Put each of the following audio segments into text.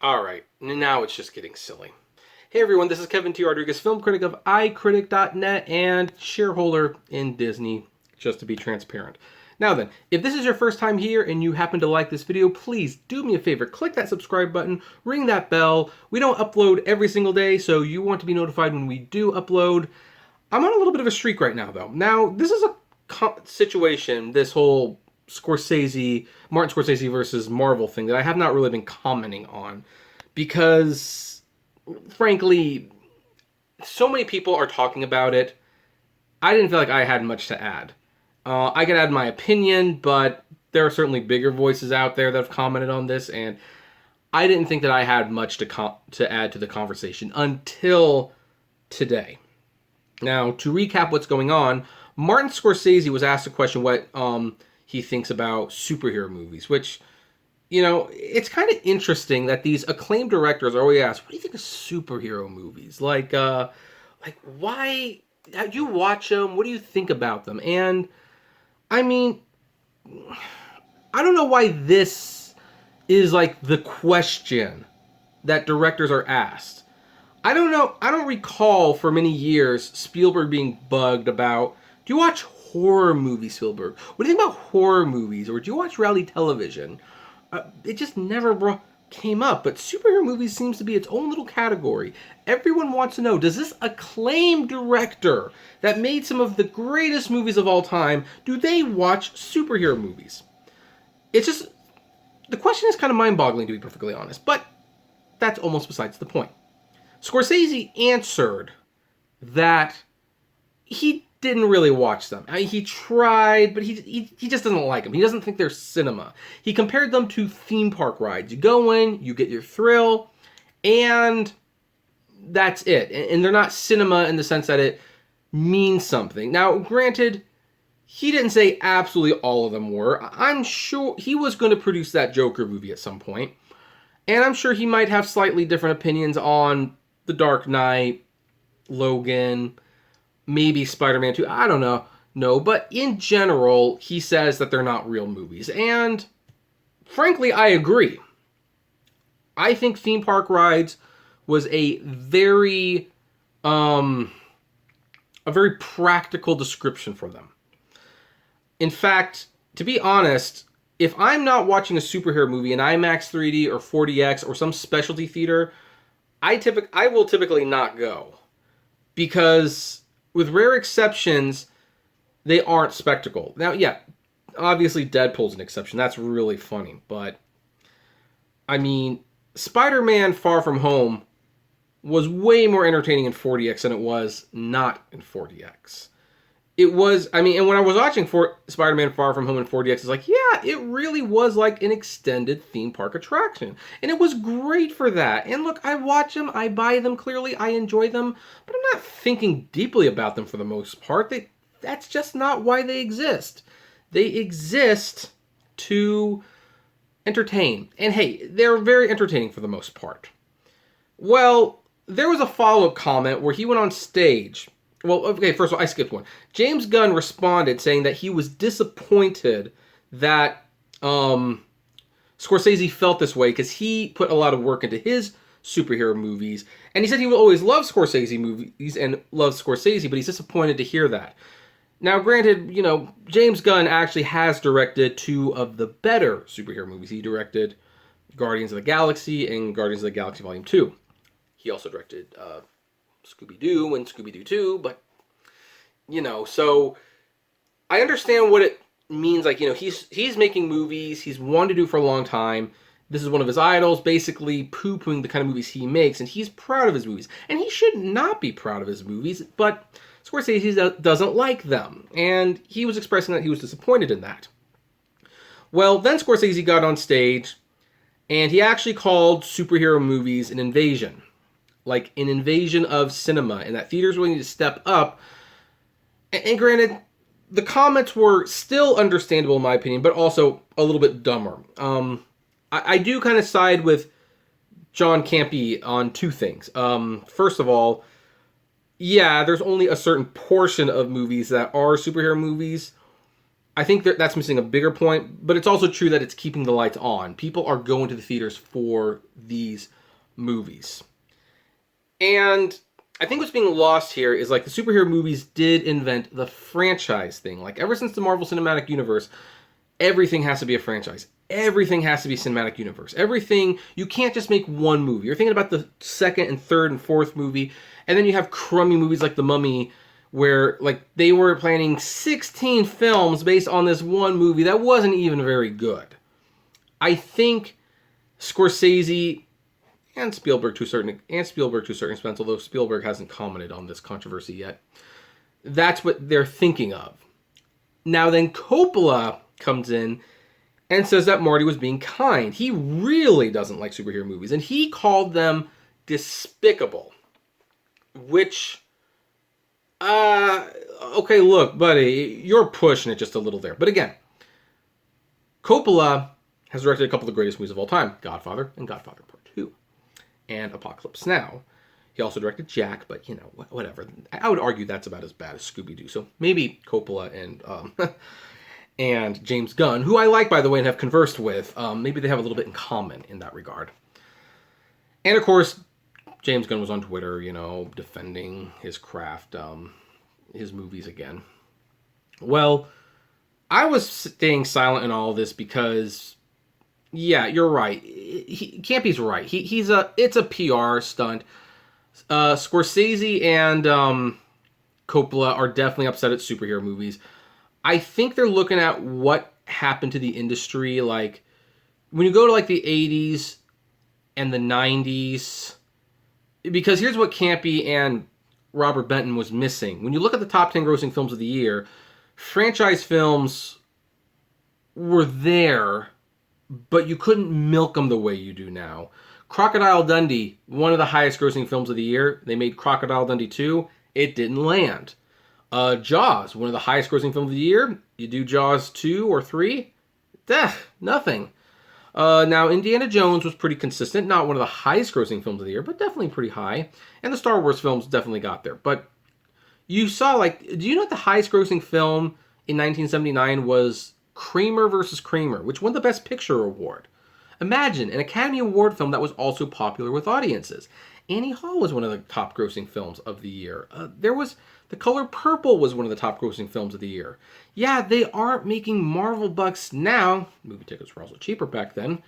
Alright, now it's just getting silly. Hey everyone, this is Kevin T. Rodriguez, film critic of iCritic.net and shareholder in Disney, just to be transparent. Now then, if this is your first time here and you happen to like this video, please do me a favor, click that subscribe button, ring that bell. We don't upload every single day, so you want to be notified when we do upload. I'm on a little bit of a streak right now, though. Now, this is a situation, this whole Martin Scorsese versus Marvel thing, that I have not really been commenting on because, frankly, so many people are talking about it. I didn't feel like I had much to add. I could add my opinion, but there are certainly bigger voices out there that have commented on this, and I didn't think that I had much to add to the conversation until today. Now, to recap what's going on, Martin Scorsese was asked a question what he thinks about superhero movies, which, you know, it's kind of interesting that these acclaimed directors are always asked, what do you think of superhero movies? Like why, how do you watch them? What do you think about them? And, I mean, I don't know why this is, like, the question that directors are asked. I don't know, I don't recall for many years Spielberg being bugged about, do you watch horror movies, Spielberg? What do you think about horror movies? Or do you watch reality television? It just never came up. But superhero movies seems to be its own little category. Everyone wants to know, does this acclaimed director that made some of the greatest movies of all time, do they watch superhero movies? It's just, the question is kind of mind-boggling, to be perfectly honest. But that's almost besides the point. Scorsese answered that he didn't really watch them. I mean, he tried, but he just doesn't like them. He doesn't think they're cinema. He compared them to theme park rides. You go in, you get your thrill, and that's it. And they're not cinema in the sense that it means something. Now, granted, he didn't say absolutely all of them were. I'm sure he was going to produce that Joker movie at some point, and I'm sure he might have slightly different opinions on The Dark Knight, Logan, maybe Spider-Man 2, I don't know. No, but in general, he says that they're not real movies. And frankly, I agree. I think theme park rides was a very practical description for them. In fact, to be honest, if I'm not watching a superhero movie in IMAX 3D or 4DX or some specialty theater, I will typically not go. Because with rare exceptions, they aren't spectacle. Now, yeah, obviously Deadpool's an exception. That's really funny. But, I mean, Spider-Man Far From Home was way more entertaining in 4DX than it was not in 4DX. It was, I mean, and when I was watching Spider-Man Far From Home in 4DX, it's like, yeah, it really was like an extended theme park attraction. And it was great for that. And look, I watch them, I buy them clearly, I enjoy them, but I'm not thinking deeply about them for the most part. That's just not why they exist. They exist to entertain. And hey, they're very entertaining for the most part. Well, there was a follow-up comment where he went on stage. Well, okay, first of all, I skipped one. James Gunn responded saying that he was disappointed that Scorsese felt this way because he put a lot of work into his superhero movies. And he said he will always love Scorsese movies and love Scorsese, but he's disappointed to hear that. Now, granted, you know, James Gunn actually has directed two of the better superhero movies. He directed Guardians of the Galaxy and Guardians of the Galaxy Volume 2. He also directed Scooby-Doo and Scooby-Doo 2, but, you know, so I understand what it means. Like, you know, he's making movies, he's wanted to do for a long time. This is one of his idols, basically poo-pooing the kind of movies he makes, and he's proud of his movies. And he should not be proud of his movies, but Scorsese doesn't like them, and he was expressing that he was disappointed in that. Well, then Scorsese got on stage, and he actually called superhero movies an invasion. Like an invasion of cinema, and that theaters really need to step up. And granted, the comments were still understandable in my opinion, but also a little bit dumber. I do kind of side with John Campy on two things. First of all, yeah, there's only a certain portion of movies that are superhero movies, I think that's missing a bigger point, but it's also true that it's keeping the lights on. People are going to the theaters for these movies. And I think what's being lost here is like the superhero movies did invent the franchise thing. Like ever since the Marvel Cinematic Universe, everything has to be a franchise. Everything has to be cinematic universe. Everything, you can't just make one movie. You're thinking about the second and third and fourth movie, and then you have crummy movies like The Mummy, where like they were planning 16 films based on this one movie that wasn't even very good. I think Scorsese and Spielberg to a certain extent, although Spielberg hasn't commented on this controversy yet, that's what they're thinking of. Now then Coppola comes in and says that Marty was being kind. He really doesn't like superhero movies, and he called them despicable. Which, okay, look, buddy, you're pushing it just a little there. But again, Coppola has directed a couple of the greatest movies of all time, Godfather and Godfather Part 2, and Apocalypse Now. He also directed Jack, but, you know, whatever. I would argue that's about as bad as Scooby-Doo. So maybe Coppola and and James Gunn, who I like, by the way, and have conversed with, maybe they have a little bit in common in that regard. And, of course, James Gunn was on Twitter, you know, defending his craft, his movies again. Well, I was staying silent in all of this because, yeah, you're right. Campy's right. It's a PR stunt. Scorsese and Coppola are definitely upset at superhero movies. I think they're looking at what happened to the industry. Like, when you go to, like, the 80s and the 90s, because here's what Campy and Robert Benton was missing. When you look at the top 10 grossing films of the year, franchise films were there, but you couldn't milk them the way you do now. Crocodile Dundee, one of the highest grossing films of the year. They made Crocodile Dundee 2. It didn't land. Jaws, one of the highest grossing films of the year. You do Jaws 2 or 3, nothing. Now, Indiana Jones was pretty consistent. Not one of the highest grossing films of the year, but definitely pretty high. And the Star Wars films definitely got there. But you saw, like, do you know what the highest grossing film in 1979 was? Kramer versus Kramer, which won the Best Picture award. Imagine an Academy Award film that was also popular with audiences. Annie Hall was one of the top grossing films of the year. The Color Purple was one of the top grossing films of the year. Yeah, they aren't making Marvel bucks now. Movie tickets were also cheaper back then.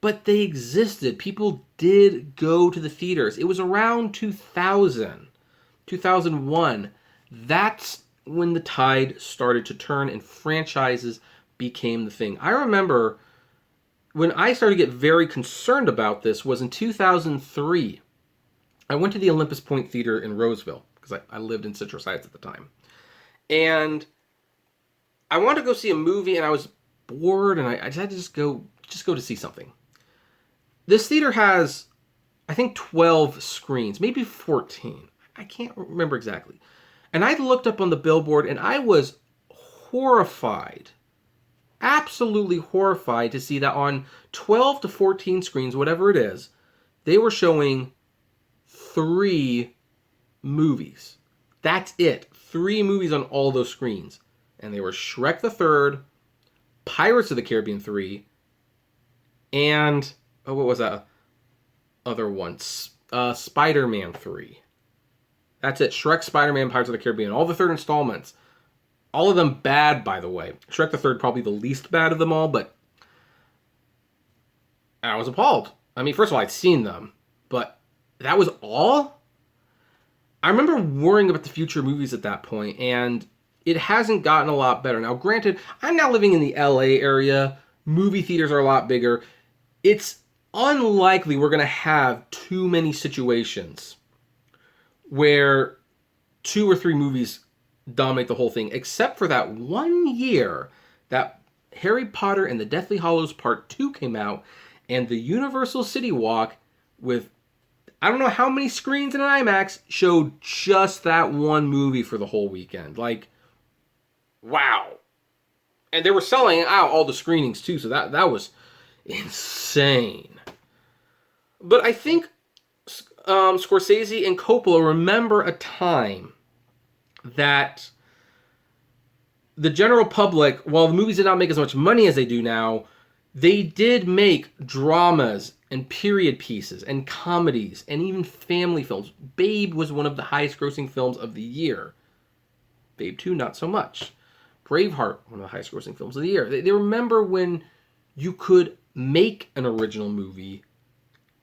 But they existed. People did go to the theaters. It was around 2000, 2001. That's when the tide started to turn and franchises became the thing. I remember when I started to get very concerned about this was in 2003. I went to the Olympus Point Theater in Roseville because I lived in Citrus Heights at the time. And I wanted to go see a movie and I was bored and I just had to just go to see something. This theater has, I think, 12 screens, maybe 14. I can't remember exactly. And I looked up on the billboard and I was horrified, absolutely horrified to see that on 12 to 14 screens, whatever it is, they were showing 3 movies. That's it. 3 movies on all those screens. And they were Shrek the Third, Pirates of the Caribbean 3, and, what was that other one? Spider-Man 3. That's it. Shrek, Spider-Man, Pirates of the Caribbean. All the third installments. All of them bad, by the way. Shrek the Third probably the least bad of them all, but I was appalled. I mean, first of all, I'd seen them, but that was all? I remember worrying about the future movies at that point, and it hasn't gotten a lot better. Now, granted, I'm now living in the LA area. Movie theaters are a lot bigger. It's unlikely we're going to have too many situations where 2 or 3 movies dominate the whole thing, except for that one year that Harry Potter and the Deathly Hallows Part 2 came out, and the Universal City Walk with, I don't know how many screens in an IMAX, showed just that one movie for the whole weekend. Like, wow. And they were selling out all the screenings too, so that was insane. But I think Scorsese and Coppola remember a time that the general public, while the movies did not make as much money as they do now, they did make dramas and period pieces and comedies and even family films. Babe was one of the highest grossing films of the year. Babe 2, not so much. Braveheart, one of the highest grossing films of the year. They remember when you could make an original movie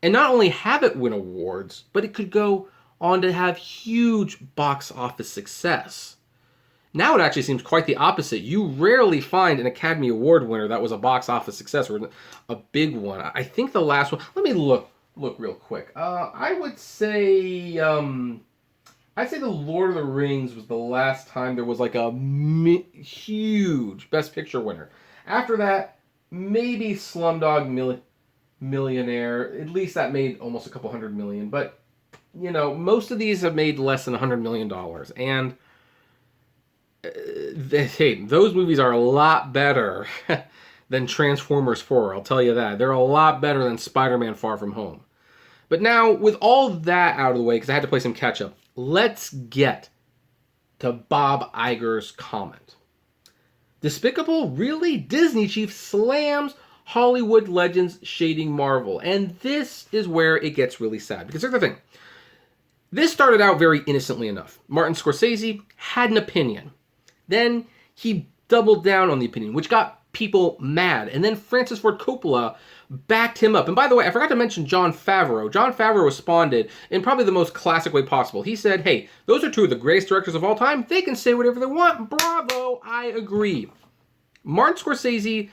and not only have it win awards, but it could go on to have huge box office success. Now it actually seems quite the opposite. You rarely find an Academy Award winner that was a box office success or a big one. I think the last one, let me look real quick. I would say, I'd say The Lord of the Rings was the last time there was like a huge Best Picture winner. After that, maybe Slumdog Millionaire. At least that made almost a couple $100 million. But, you know, most of these have made less than $100 million. And hey, those movies are a lot better than Transformers 4, I'll tell you that. They're a lot better than Spider-Man Far From Home. But now, with all that out of the way, because I had to play some catch-up, let's get to Bob Iger's comment. Despicable? Really? Disney chief slams Hollywood legends shading Marvel. And this is where it gets really sad. Because here's the thing. This started out very innocently enough. Martin Scorsese had an opinion. Then he doubled down on the opinion, which got people mad. And then Francis Ford Coppola backed him up. And by the way, I forgot to mention Jon Favreau. Jon Favreau responded in probably the most classic way possible. He said, hey, those are two of the greatest directors of all time. They can say whatever they want. Bravo, I agree. Martin Scorsese,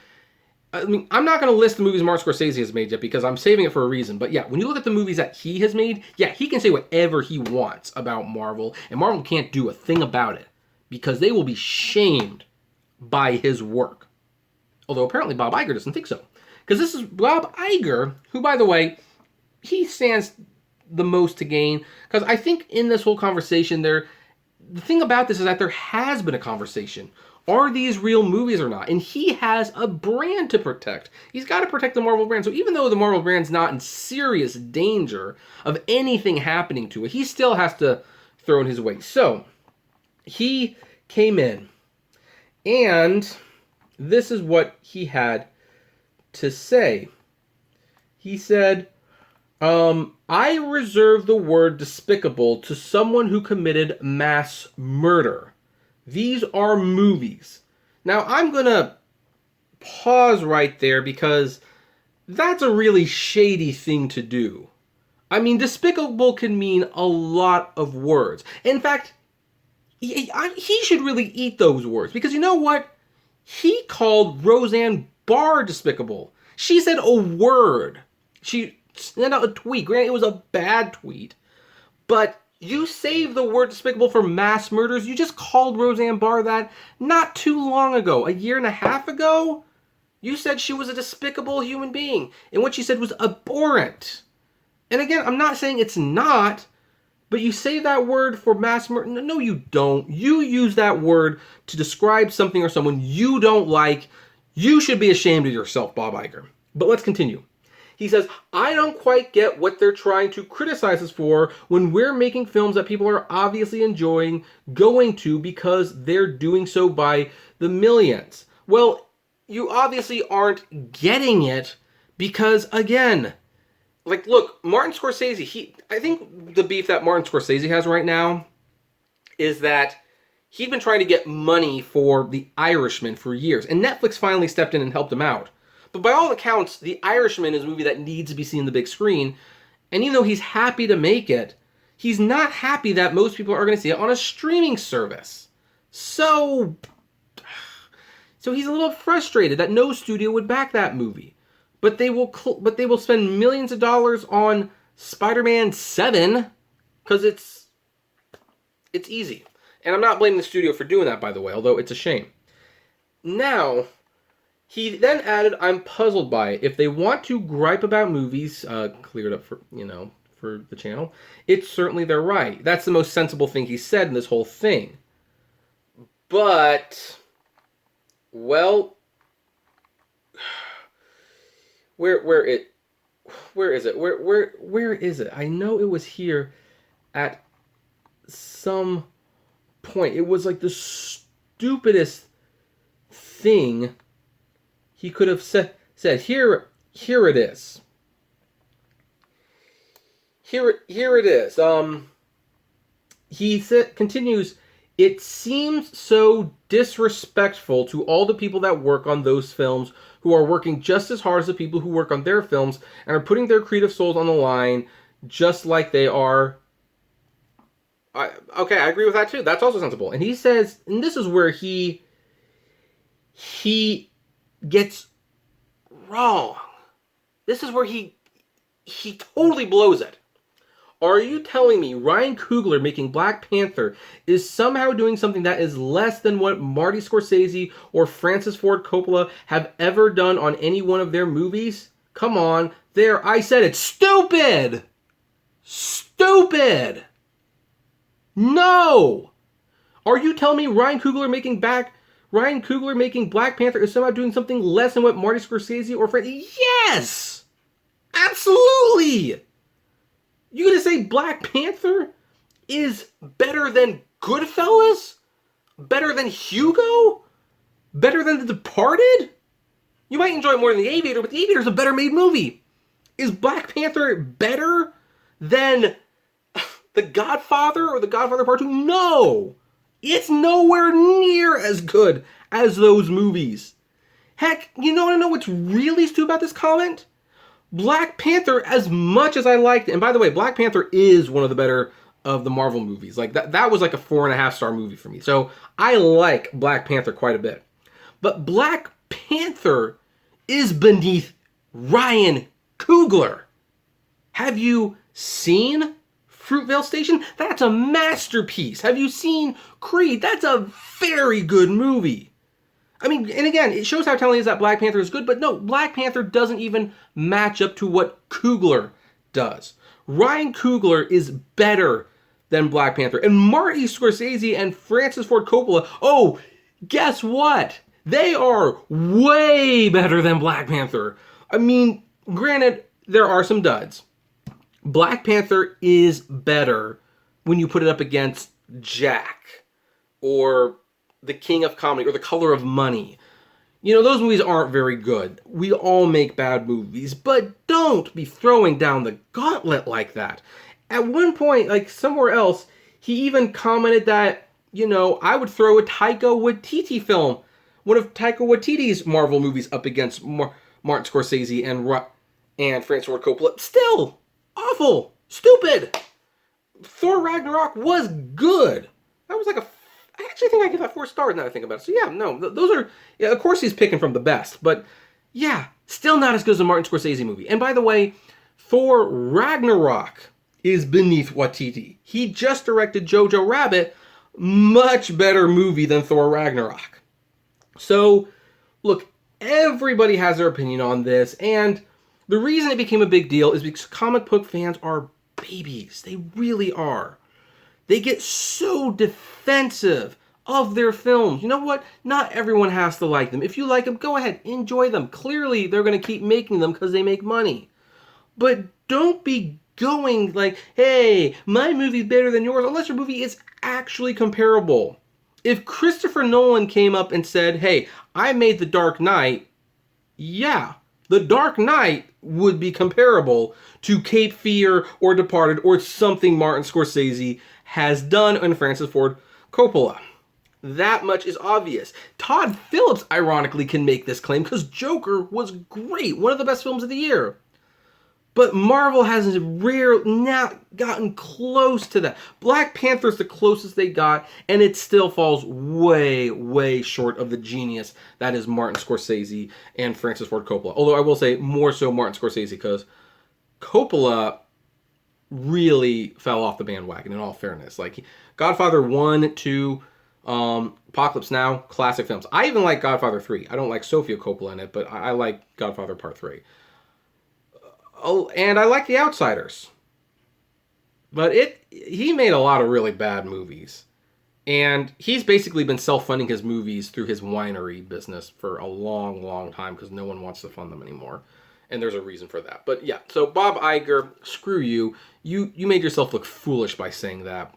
I mean, I'm not going to list the movies Martin Scorsese has made yet because I'm saving it for a reason. But yeah, when you look at the movies that he has made, yeah, he can say whatever he wants about Marvel. And Marvel can't do a thing about it because they will be shamed by his work. Although apparently Bob Iger doesn't think so. Because this is Bob Iger, who, by the way, he stands the most to gain. Because I think in this whole conversation, the thing about this is that there has been a conversation. Are these real movies or not? And he has a brand to protect. He's got to protect the Marvel brand. So even though the Marvel brand's not in serious danger of anything happening to it, he still has to throw in his weight. So he came in, and this is what he had to say. He said, I reserve the word despicable to someone who committed mass murder. These are movies. Now, I'm going to pause right there because that's a really shady thing to do. I mean, despicable can mean a lot of words. In fact, he should really eat those words because you know what? He called Roseanne Barr despicable. She said a word. She sent out a tweet. Granted, it was a bad tweet, but you saved the word despicable for mass murders. You just called Roseanne Barr that not too long ago, a year and a half ago. You said she was a despicable human being, and what she said was abhorrent. And again, I'm not saying it's not, but you say that word for mass murder. No, you don't. You use that word to describe something or someone you don't like. You should be ashamed of yourself, Bob Iger. But let's continue. He says, I don't quite get what they're trying to criticize us for when we're making films that people are obviously enjoying going to because they're doing so by the millions. Well, you obviously aren't getting it because, again, like, look, Martin Scorsese, I think the beef that Martin Scorsese has right now is that he'd been trying to get money for The Irishman for years, and Netflix finally stepped in and helped him out. But by all accounts, The Irishman is a movie that needs to be seen on the big screen. And even though he's happy to make it, he's not happy that most people are going to see it on a streaming service. So he's a little frustrated that no studio would back that movie. But they will spend millions of dollars on Spider-Man 7 because it's easy. And I'm not blaming the studio for doing that, by the way, although it's a shame. Now, he then added, I'm puzzled by it. If they want to gripe about movies, clear it up for the channel, it's certainly their right. That's the most sensible thing he said in this whole thing. But, well, where is it? Where is it? I know it was here at some point. It was like the stupidest thing he could have said, here it is. Here it is. He continues, it seems so disrespectful to all the people that work on those films who are working just as hard as the people who work on their films and are putting their creative souls on the line just like they are. Okay, I agree with that too. That's also sensible. And he says, and this is where he gets wrong. This is where he totally blows it. Are you telling me Ryan Coogler making Black Panther is somehow doing something that is less than what Marty Scorsese or Francis Ford Coppola have ever done on any one of their movies? Come on. There, I said it. Stupid! Stupid! No! Are you telling me Ryan Coogler making Black Panther is somehow doing something less than what Marty Scorsese or Francis... Yes! Absolutely! You gonna say Black Panther is better than Goodfellas? Better than Hugo? Better than The Departed? You might enjoy it more than The Aviator, but The Aviator is a better made movie. Is Black Panther better than The Godfather or The Godfather Part 2? No! It's nowhere near as good as those movies. Heck, you want to know what's really stupid about this comment? Black Panther, as much as I liked it, and by the way, Black Panther is one of the better of the Marvel movies. Like that was like a 4.5-star movie for me. So I like Black Panther quite a bit. But Black Panther is beneath Ryan Coogler. Have you seen Fruitvale Station? That's a masterpiece. Have you seen Creed? That's a very good movie. I mean, and again, it shows how telling is that Black Panther is good, but no, Black Panther doesn't even match up to what Coogler does. Ryan Coogler is better than Black Panther. And Marty Scorsese and Francis Ford Coppola, oh, guess what? They are way better than Black Panther. I mean, granted, there are some duds. Black Panther is better when you put it up against Jack or The King of Comedy or The Color of Money. Those movies aren't very good. We all make bad movies, but don't be throwing down the gauntlet like that. At one point, like somewhere else, he even commented that, I would throw a Taika Waititi film, one of Taika Waititi's Marvel movies, up against Martin Scorsese and Francis Ford Coppola. Still, awful, stupid. Thor Ragnarok was good. That was like I actually think I give that 4 stars now that I think about it. So yeah, no, those are, yeah, of course he's picking from the best, but yeah, still not as good as a Martin Scorsese movie. And by the way, Thor Ragnarok is beneath Waititi. He just directed Jojo Rabbit, much better movie than Thor Ragnarok. So, look, everybody has their opinion on this, and the reason it became a big deal is because comic book fans are babies. They really are. They get so defensive of their films. You know what? Not everyone has to like them. If you like them, go ahead, enjoy them. Clearly, they're going to keep making them because they make money. But don't be going like, hey, my movie's better than yours, unless your movie is actually comparable. If Christopher Nolan came up and said, hey, I made The Dark Knight, yeah, The Dark Knight would be comparable to Cape Fear or Departed or something Martin Scorsese has done in Francis Ford Coppola. That much is obvious. Todd Phillips, ironically, can make this claim because Joker was great, one of the best films of the year. But Marvel has not gotten close to that. Black Panther's the closest they got, and it still falls way, way short of the genius that is Martin Scorsese and Francis Ford Coppola. Although I will say more so Martin Scorsese, because Coppola really fell off the bandwagon, in all fairness. Like, Godfather 1, 2, Apocalypse Now, classic films. I even like Godfather 3. I don't like Sofia Coppola in it, but I like Godfather Part 3. Oh, and I like The Outsiders. But he made a lot of really bad movies. And he's basically been self-funding his movies through his winery business for a long, long time because no one wants to fund them anymore. And there's a reason for that. But yeah, so Bob Iger, screw you. You made yourself look foolish by saying that.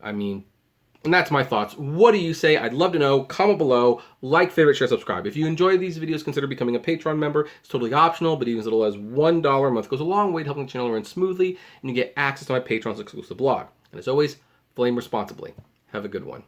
I mean, And that's my thoughts. What do you say? I'd love to know. Comment below. Like, favorite, share, subscribe. If you enjoy these videos, consider becoming a Patreon member. It's totally optional, but even as little as $1 a month goes a long way to helping the channel run smoothly, and you get access to my Patreon's exclusive blog. And as always, flame responsibly. Have a good one.